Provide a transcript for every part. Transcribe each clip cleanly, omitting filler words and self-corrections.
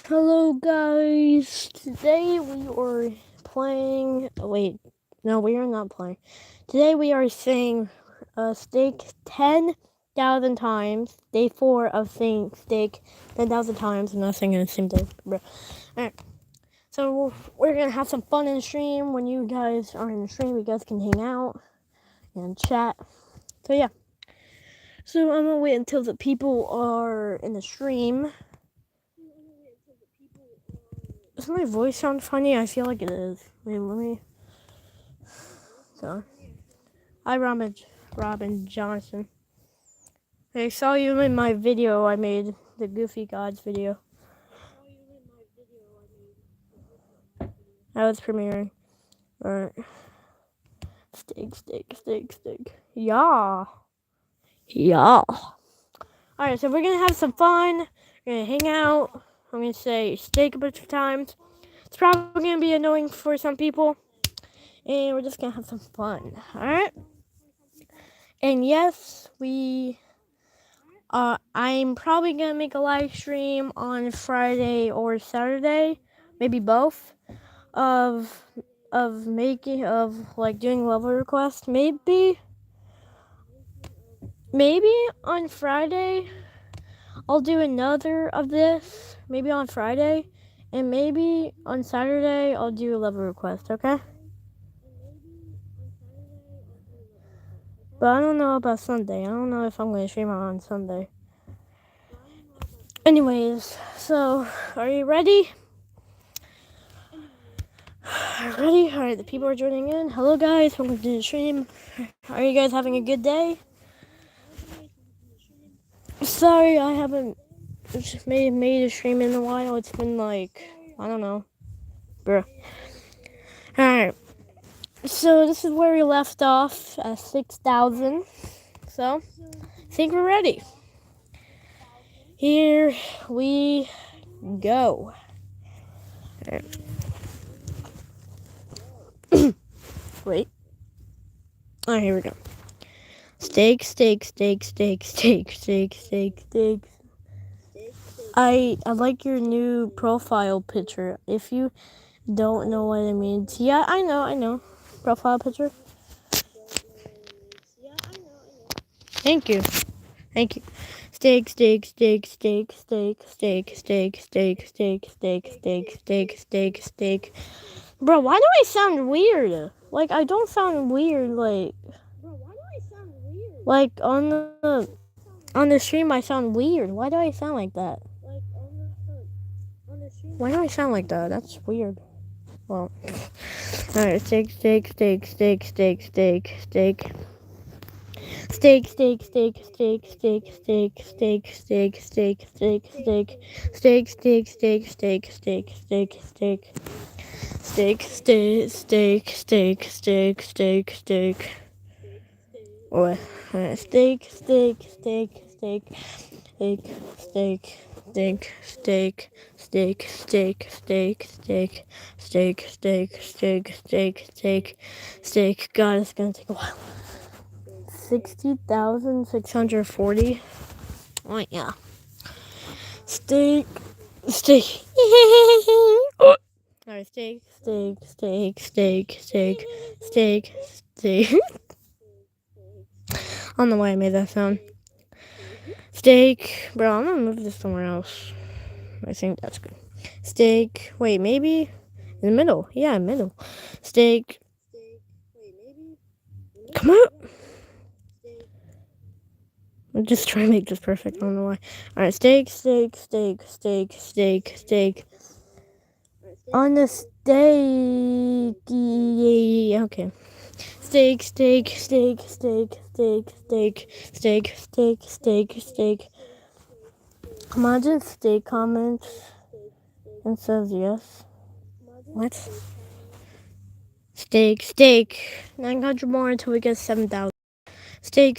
Hello guys, today we are playing, wait, no we are not playing. Today we are saying steak 10,000 times, day 4 of saying steak 10,000 times, I'm not saying it the same day, bro. Alright, so we're gonna have some fun in the stream. When you guys are in the stream, you guys can hang out and chat. So yeah, so I'm gonna wait until the people are in the stream. Does my voice sound funny? I feel like it is. Wait, let me. So, hi, Robin Johnson. I saw you in my video I made, the Goofy Gods video. I was premiering. Alright. Steak. Yeah. Alright, so we're gonna have some fun. We're gonna hang out. I'm gonna say steak a bunch of times. It's probably gonna be annoying for some people. And we're just gonna have some fun. Alright? And yes, I'm probably gonna make a live stream on Friday or Saturday, maybe both, of doing level requests. Maybe on Friday I'll do another of this. Maybe on Friday, and maybe on Saturday I'll do a level request. Okay. But I don't know about Sunday. I don't know if I'm gonna stream on Sunday. Anyways, so are you ready? Ready? Alright, the people are joining in. Hello guys, welcome to the stream. Are you guys having a good day? Sorry, I haven't made a stream in a while. It's been like, I don't know. Bruh. Alright, so this is where we left off at 6,000. So, I think we're ready. Here we go. Alright. Wait. Alright, here we go. Steak. I like your new profile picture. If you don't know what it means, yeah, I know. Profile picture. Thank you. Steak. Bro, why do I sound weird? Like, I don't sound weird, like on the stream I sound weird. Why do I sound like that? Why do I sound like that? That's weird. Well, alright, steak. What? Steak. God, it's gonna take a while. 60,640. Oh yeah. Steak. Alright, steak. I don't know why I made that sound. Steak. Bro, I'm gonna move this somewhere else. I think that's good. Steak. Wait, maybe in the middle. Yeah, middle. Steak. Come on. I'm just trying to make this perfect. I don't know why. Alright, steak. On the steak. Okay. Steak. Imagine steak comments and says yes. What? Steak. 900 more until we get 7,000. Steak.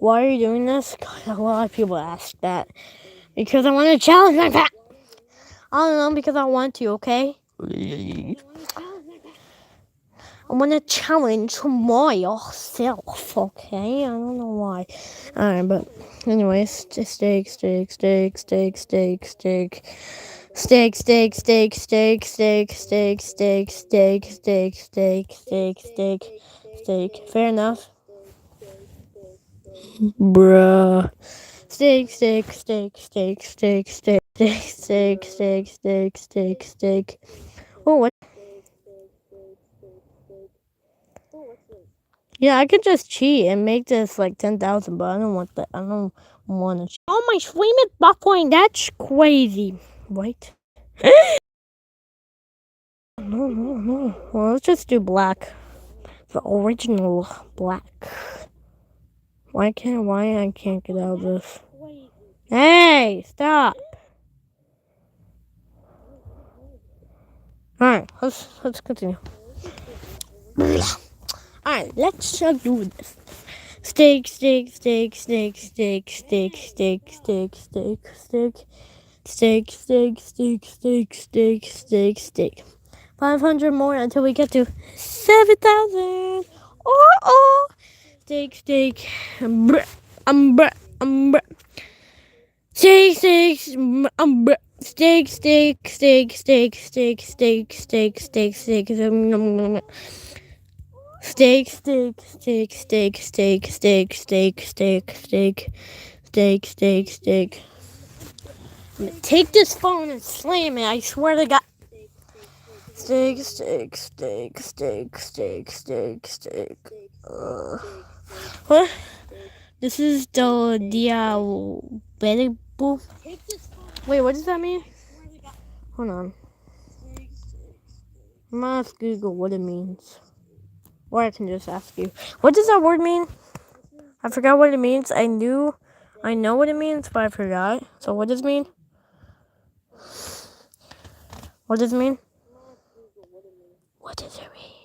Why are you doing this? God, a lot of people ask that. Because I want to challenge my fat. I don't know, because I want to, okay? I want to challenge myself, okay? I don't know why. Alright, but anyways, steak. Steak, steak, steak, steak, steak, steak, steak, steak, steak, steak, steak, steak, steak, steak, steak. Fair enough. Bruh. Steak, steak, steak, steak, steak, steak, steak, steak, steak, steak, steak. Oh, what? Yeah, I could just cheat and make this like 10,000, but I don't want that. I don't want to. Oh, my stream is buffering. That's crazy. Right? No. Well, let's just do black. The original black. Why I can't get out of this? Hey, stop. Alright, let's continue. Alright, let's do this. Steak, steak, steak, steak, steak, steak, steak, steak, steak, steak, steak, steak, steak, steak, steak, steak, steak. 500 more until we get to 7,000. Oh. Steak, steak, steak, steak, steak, steak, steak, steak, steak, steak, steak, steak, steak, steak. Steak, steak, steak, steak, steak, steak, steak, steak, steak, steak, steak. I'm gonna take this phone and slam it, I swear to God. Steak, steak, steak, steak, steak, steak, steak. What? This is the diabetical. Wait, what does that mean? Hold on. I'm gonna ask Google what it means. Or I can just ask you. What does that word mean? I forgot what it means. I know what it means, but I forgot. So what does it mean? What does it mean? What does it mean?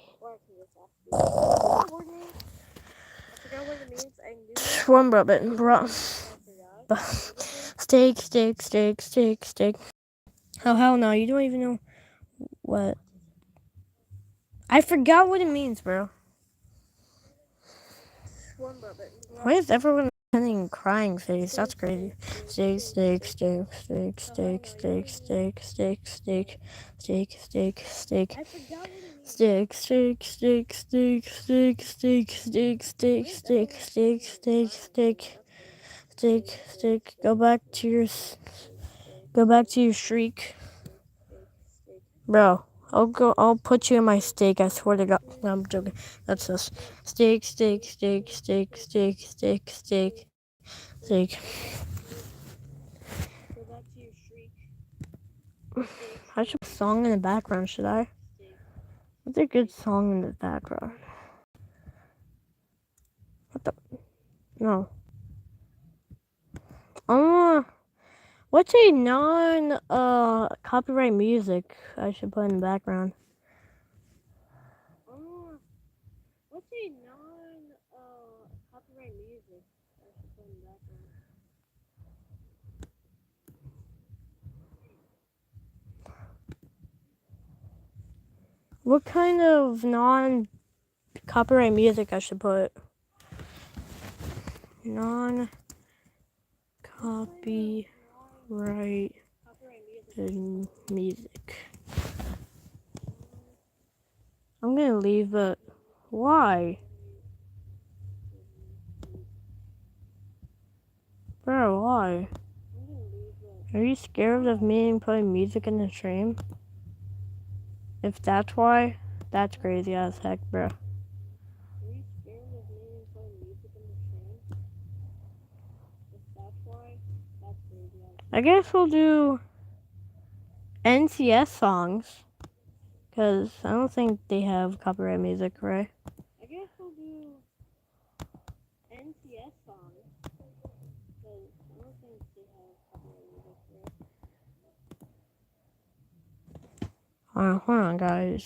One bro. Steak. Oh, hell no. You don't even know what. I forgot what it means, bro. Why is everyone sending crying face? That's crazy. Steak, steak, steak, steak, steak, steak, steak, steak, steak, steak, steak, steak. Steak, steak, steak, steak, steak, steak, steak, steak, steak, steak, steak, steak, steak, steak. Go back to your shriek. Bro. I'll put you in my steak, I swear to God. No, I'm joking. That's us. Steak, steak, steak, steak, steak, steak, steak, steak. I should put a song in the background, should I? What's a good song in the background? What the? No. What's a copyright music I should put in the background? What's a copyright music I should put in the background? What kind of non-copyright music I should put? Non-copyright music. I'm gonna leave it. Why? Bro, why? Are you scared of me putting music in the stream? If that's why, that's crazy as heck, bro. I guess we'll do NCS songs. Because I don't think they have copyright music, right? I guess we'll do NCS songs. Because I don't think they have copyright music, right? Hold on, guys.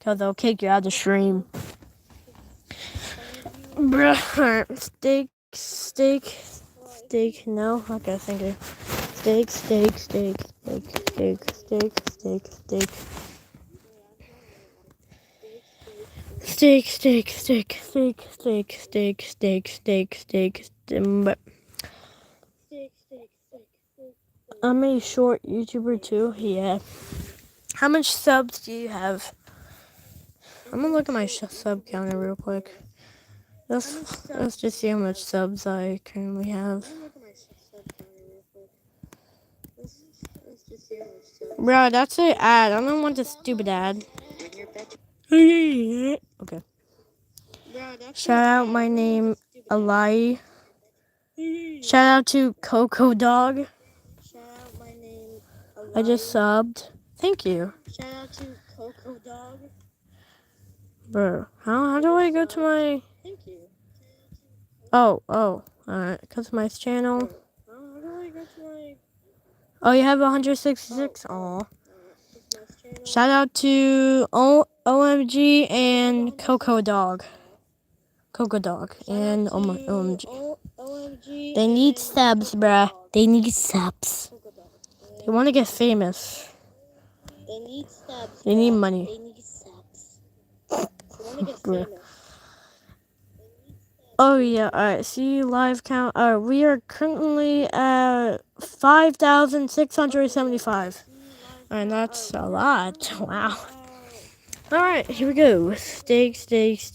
Because they'll kick you out of the stream. Bruh. Steak. No? Okay, thank you. Steak. I'm a short YouTuber too. Yeah. How much subs do you have? I'm gonna look at my sub counter real quick. Let's just see how much subs I currently have. Bro, that's an ad. I don't want this stupid ad. Okay. Shout out my name, Alai. Shout out to Coco Dog. I just subbed. Thank you. Shout out to Coco Dog. Bro, how do I go to my... Thank you. Oh, alright, because my channel. How do I go to my... Oh, you have 166? Aw. Shout out to OMG and Coco Dog. And OMG. OMG. They need subs, bruh. They need subs. They want to get famous. They need subs. They need money. They need subs. They want to get Bruh. famous. Oh yeah, alright, see live count. We are currently at 5,675. And that's a lot. Wow. Alright, here we go. Steak. Steak.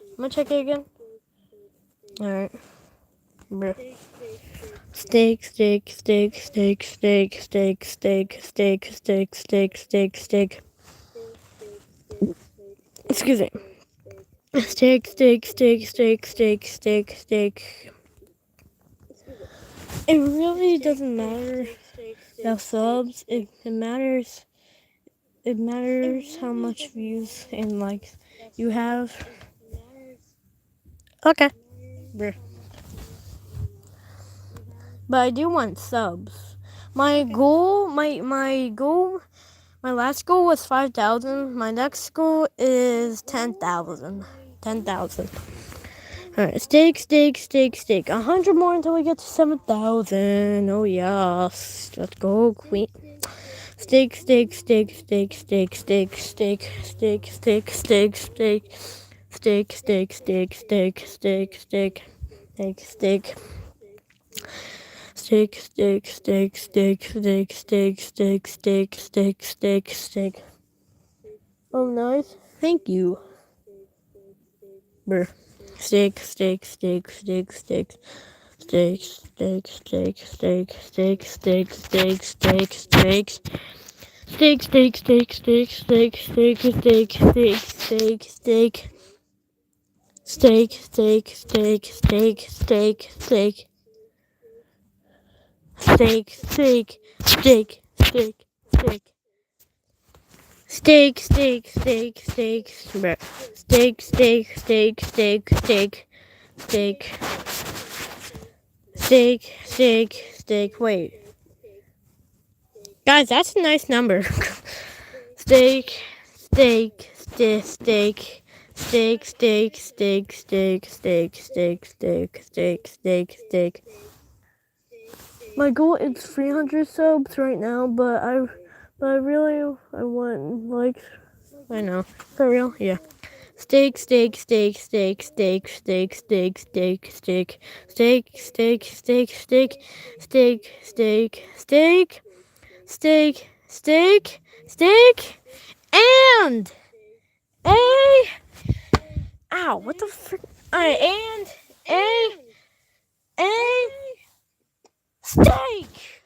I'm gonna check it again. Alright. Steak. Excuse me. Steak. It really doesn't matter the subs. It matters. It matters how much views and likes you have. Okay. But I do want subs. My last goal was 5,000. My next goal is 10,000. 10,000. Alright, steak. 100 more until we get to 7,000. Oh yes. Let's go, queen. Steak. Oh, nice. Thank you. Brr. Steak. Steak. Wait. Guys, that's a nice number. Steak. My goal is 300 subs right now, but I want like, I know, for real, yeah. Steak. And ow, what the frick? Alright, and steak.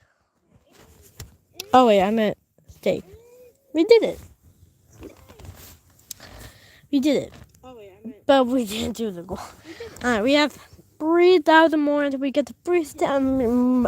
Oh wait, I meant steak. We did it. But we didn't do the goal. Alright, we have 3,000 more until we get to 3,000.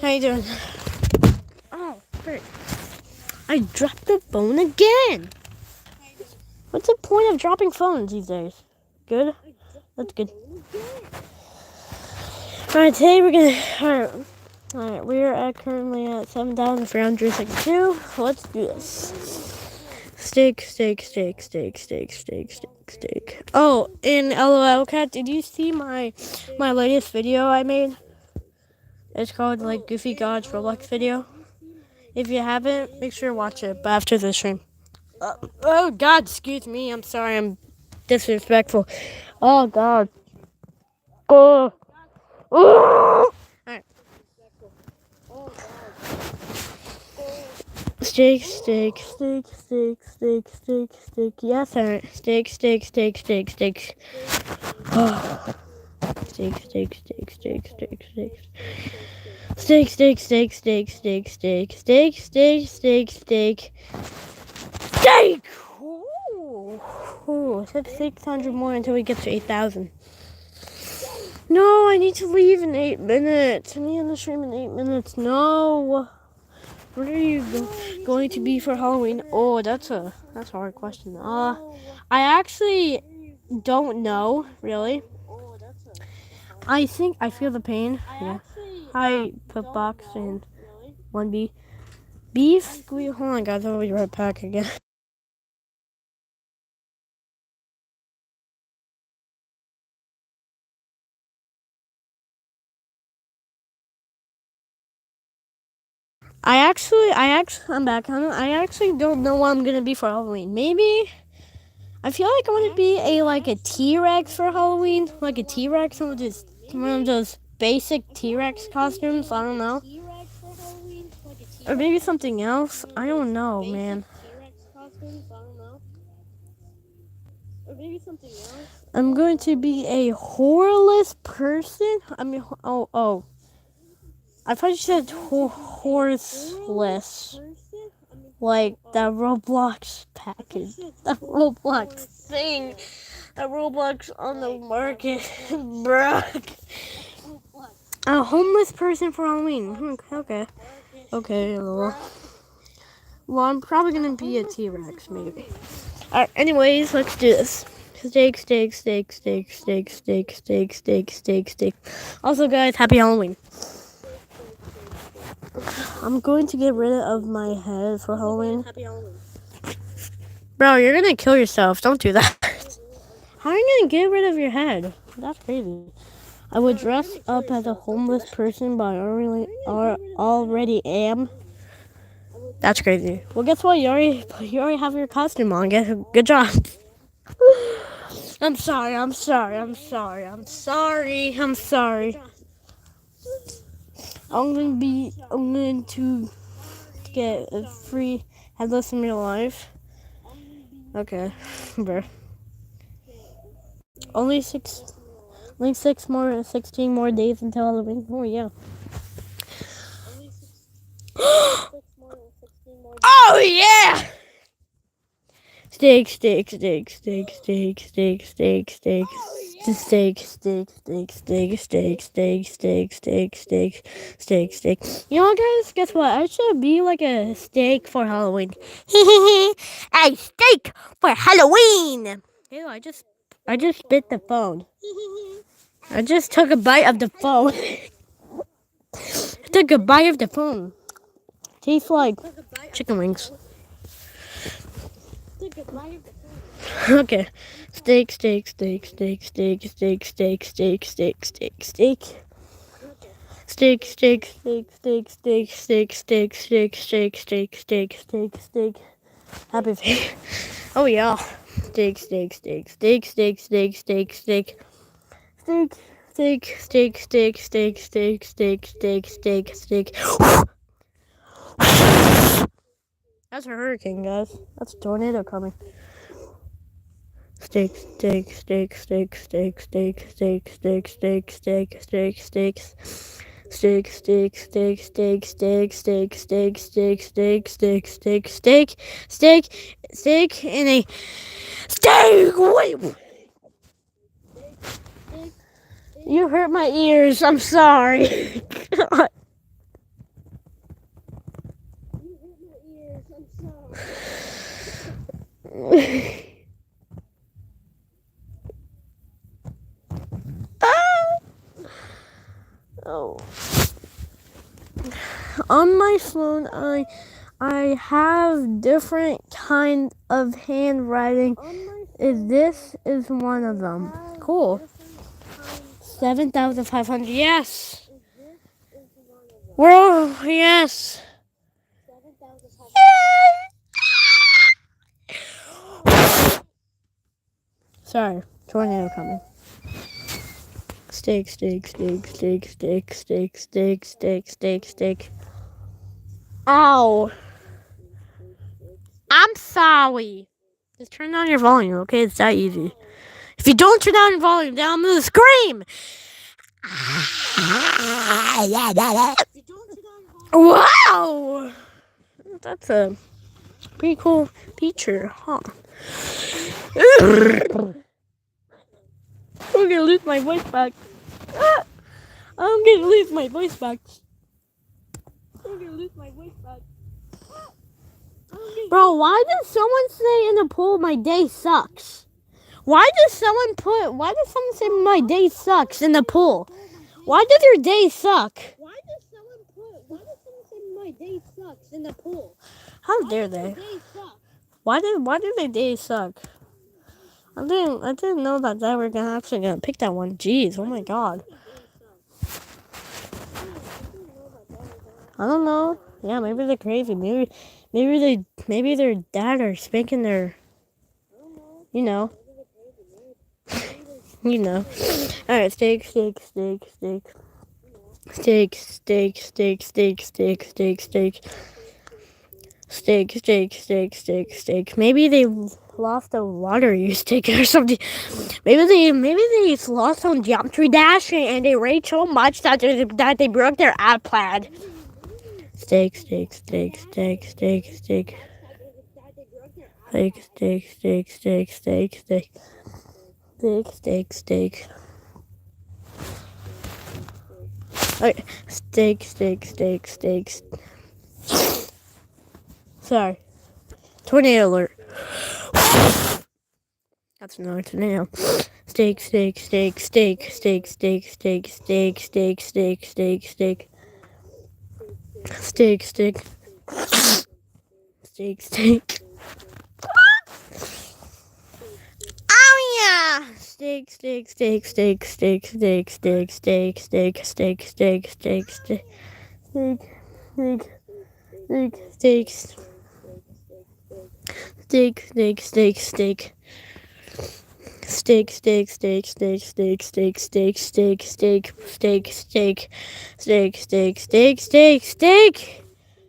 How you doing? Oh, frick. I dropped the phone again. What's the point of dropping phones these days? Good? That's good. Alright, today we're gonna... Alright, we're currently at 7,362. Let's do this. Steak. Oh, in LOL Cat, did you see my latest video I made? It's called like Goofy God's Roblox video. If you haven't, make sure to watch it. But after the stream. Oh God, excuse me. I'm sorry. I'm disrespectful. Oh God. Oh. Oh. Alright. Steak. Yes, sir. Steak. Oh. Steak. Ooh, it's at 600 more until we get to 8,000. No, I need to leave in 8 minutes. I need to stream in 8 minutes. No. What are you going to be for Halloween? Oh, that's a hard question. I actually don't know, really. I think I feel the pain. Yeah. I put box in 1B. Beef? Hold on, guys. I'll be right back again. I'm back. I actually don't know what I'm gonna be for Halloween. Maybe I feel like I want to be a T-Rex for Halloween, like a T-Rex, one of those basic T-Rex costumes. I don't know, or maybe something else. I don't know, man. I'm going to be a horrorless person. I mean, oh. I thought you said horseless. Like that Roblox package. That Roblox thing. That Roblox on the market. Bruh. A homeless person for Halloween. Okay. Well, I'm probably gonna be a T-Rex, maybe. Alright, anyways, let's do this. Steak. Also, guys, happy Halloween. I'm going to get rid of my head for Halloween. Bro, you're gonna kill yourself. Don't do that. How are you gonna get rid of your head? That's crazy. I would dress up as a homeless person, but I already am. That's crazy. Well, guess what? You already have your costume on. Good job. I'm sorry. I'm going to get a free headless in real life. Okay, bro. Only 16 more days until Halloween. Oh yeah. Oh yeah. Steak. You know, guys, guess what? I should be like a steak for Halloween. A steak for Halloween. Ew, I just bit the phone. I just took a bite of the phone. Took a bite of the phone. Tastes like chicken wings. Okay. Steak. Happy face. Oh yeah. Steak. That's a hurricane, guys. That's a tornado coming. Steak. Steak in a steak. Wait. You hurt my ears. I'm sorry. Oh. On my phone, I have different kind of handwriting. This is one of them. Cool. 7,500. Yes. Whoa. Yes. Sorry, tornado coming. Steak. Ow. I'm sorry. Just turn down your volume, okay? It's that easy. If you don't turn down your volume, then I'm gonna scream. Wow. That's a pretty cool feature, huh? I'm gonna lose my voice back. I'm gonna lose my voice back. Bro, why does someone say in the poll my day sucks? Why does someone say my day sucks in the poll? Why does your day suck? Why does someone say my day sucks in the poll? How dare they? Why do their days suck? I didn't know that they were actually gonna pick that one. Jeez, oh my god. I don't know. Yeah, maybe they're crazy. Maybe their dad are spanking their, you know. Alright, steak. Steak. Maybe they lost a lottery ticket or something. Maybe they lost on Geometry Dash and they raged so much that they broke their iPad. Steak. Okay, steak. Sorry. Tornado alert. That's another tornado. Steak. Oh yeah! Steak. Steak.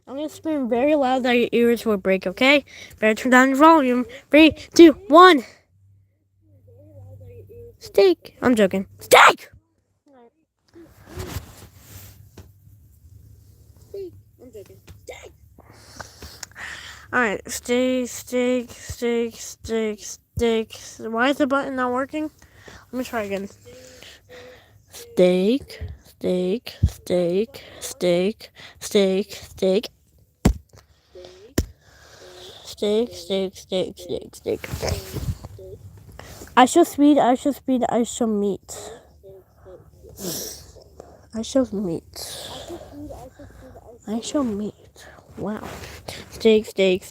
I'm gonna scream very loud that your ears will break, okay? Better turn down your volume. 3, 2, 1. Steak. I'm joking. Steak! Alright, steak. Why is the button not working? Let me try again. Steak. I shall speed, I shall meat. I shall meat. Wow. Steak. Steak.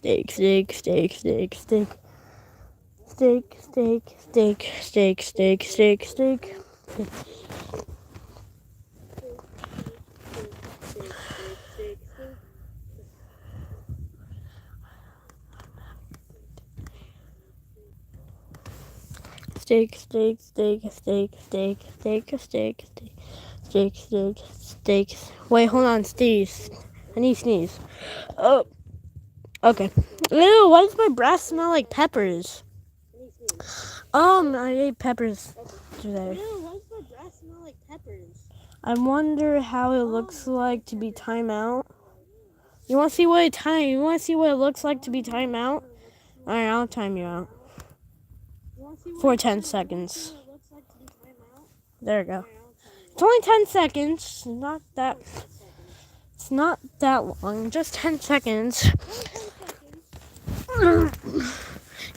Wait, hold on, sneeze. I need to sneeze. Oh, okay. Ew, why does my breath smell like peppers? I ate peppers today. Ew, why does my breath smell like peppers? I wonder how it looks like to be timeout. You want to see what it looks like to be timeout? All right, I'll time you out for 10 seconds. There we go. It's only 10 seconds. It's not that long. Just 10 seconds.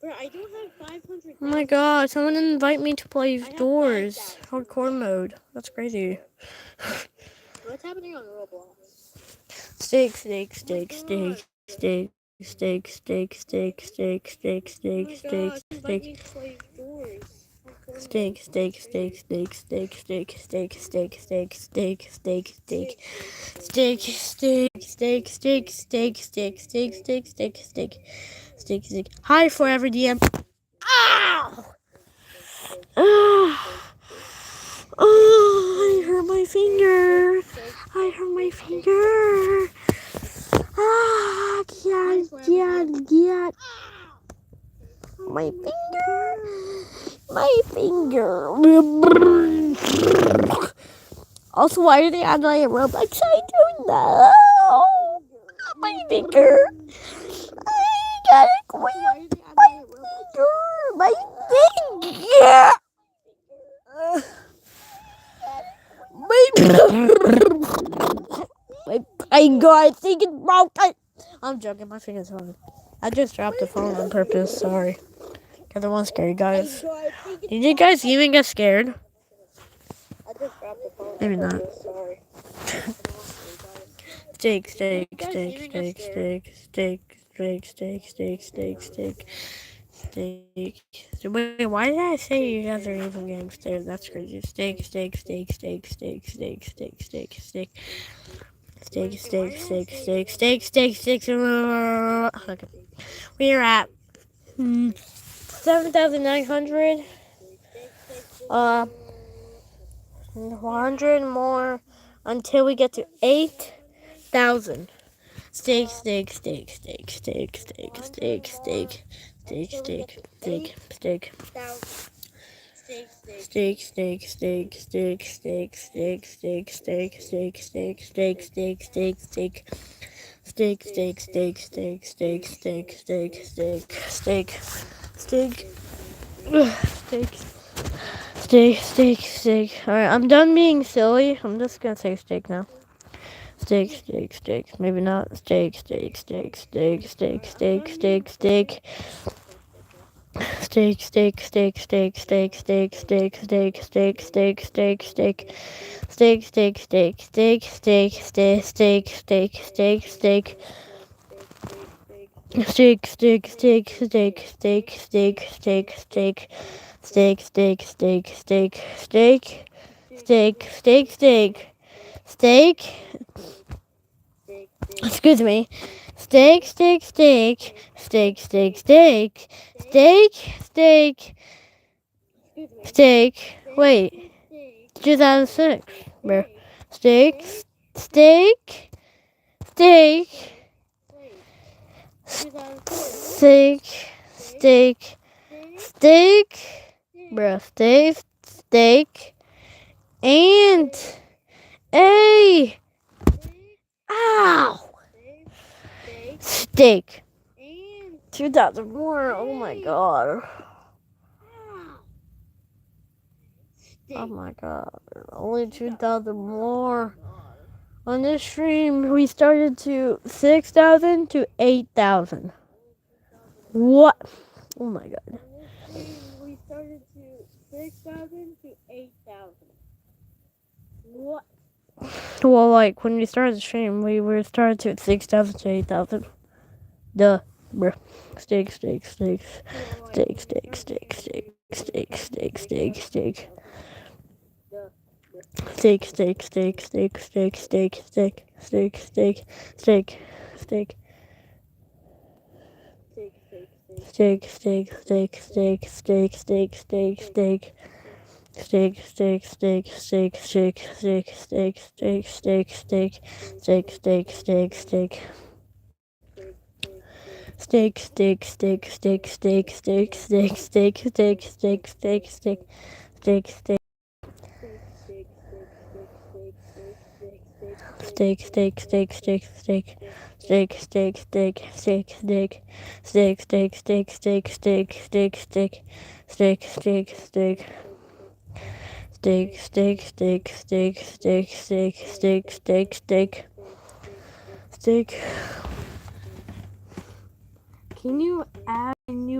Bro, I don't have 500. Oh my god, someone invite me to play have Doors 5,000. hardcore mode. That's crazy. What's happening on Roblox? Steak. Oh my god. Invite me to play Doors. Hi, Forever DM. Ow! Ah! Oh, I hurt my finger. I hurt my finger. Ah, get. My finger. My finger. Also, why are they on my Roblox? I don't know. My finger. I got it. My finger. My finger. My finger. I think it's broken. I'm joking. My finger's fine. I just dropped the phone on purpose. Sorry. Because I want to scare you guys. Did you guys even get scared? I just dropped the phone. Maybe not. Sorry. Steak. Wait, why did I say you guys are even getting scared? That's crazy. Steak. Okay. We are at 7,900. 100 more until we get to 8,000. Steak. Steak. Alright, I'm done being silly. I'm just gonna say steak now. Steak. Maybe not. Steak. Steak. Excuse me. Steak. Wait, 2006. Bro. Steak. Steak. Bro. Steak. And a. Ow! Steak. 2004. Oh my god. Oh my god. Only 2,000 more. On this stream, we started to 6,000 to 8,000. What? Oh my god. We started to 6,000 to 8,000. What? Well, like, when we started the stream, we were started to 6,000 to 8,000. Duh. Bruh. Steak. Steak. Can you add a new